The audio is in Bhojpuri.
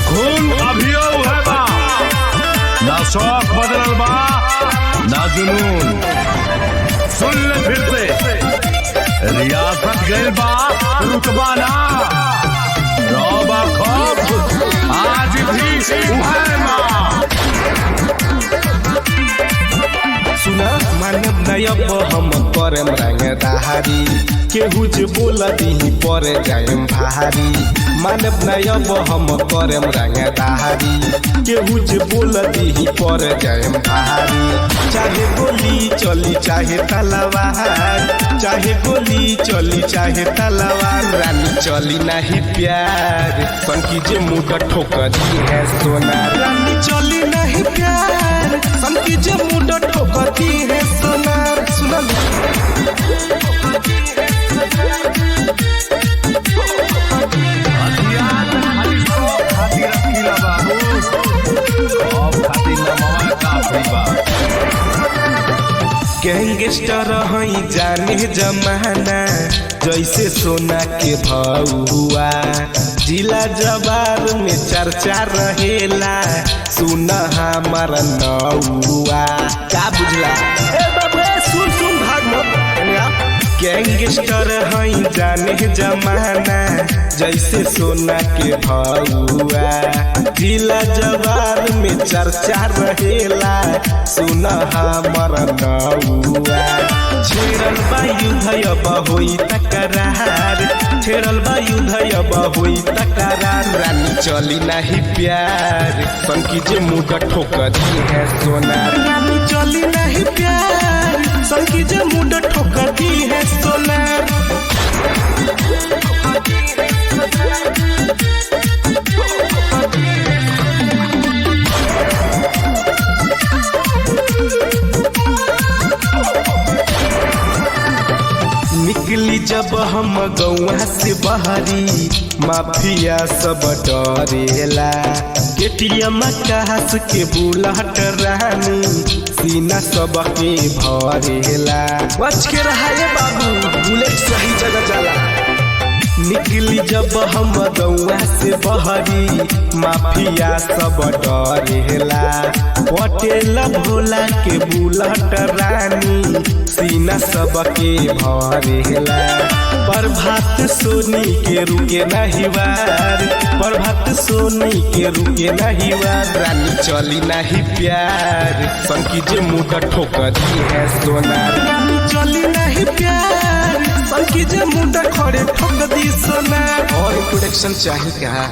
खून अभियो है बा, ना शौक बदलल बा ना जुनून। सुन ले फिर से, रियासत गइल बा रुतबा ना, रौबा खौफ आज भी उहै मां। सुना मानव नयब हम करम रंगदारी, केहू जे बोल दी पर जायम भारी। मानव नयब हम करम रंगदारी, केहू जे बोल दी पर जायम भारी। चाहे गोली चली चाहे तलवार, चाहे गोली चली चाहे तलवार, रानी चली नहीं प्यार। सनकी जे मुंह ठोक दी है सोना, रानी चली नहीं प्यार। सनकी जे मुंह ठोक दी है सोना। सुना गैंगस्टर हई जाने जमाना, जैसे सोना के भौआ। जिला जवार में चर्चा रहेला, सुना हमारा नौआ। का बुझला सुन सुन भाग मत। गैंगस्टर हई जाने जमाना, जैसे सोना के भौआ। जिला जवार में चर्चा रहेला, सुना हमारा नौआ। छेड़ल बा युद्ध अब होई तकरार, छेड़ल बा युद्ध अब होई तकरार, रानी चली नहीं प्यार। सनकी जे मुंह ठोक दी है सोना, रानी चली नहीं प्यार। सनकी जे मुंह ठोक दी है सोना। निकली जब हम गौवा से बहरी, माफिया सब डरेला। केटीएम कास के बुलहट रानी, सीना सब के भरेला। बच के रहा बाबू, बुलेट सही जगह जाला। निकली जब हम गौवा से बहरी, माफिया सब डरेला। पटेल भोला के बुलहट रानी, सीना सब के भरेला। प्रभात सोनी के रुके नहीं वार, प्रभात सोनी के रुके नहीं वार, रानी चली नहीं प्यार। सनकी जे मुंह ठोक दी है सोना, रानी चली नहीं प्यार। सनकी जे मुंह खड़े ठोक दी सोना। और प्रोटेक्शन चाहिए क्या?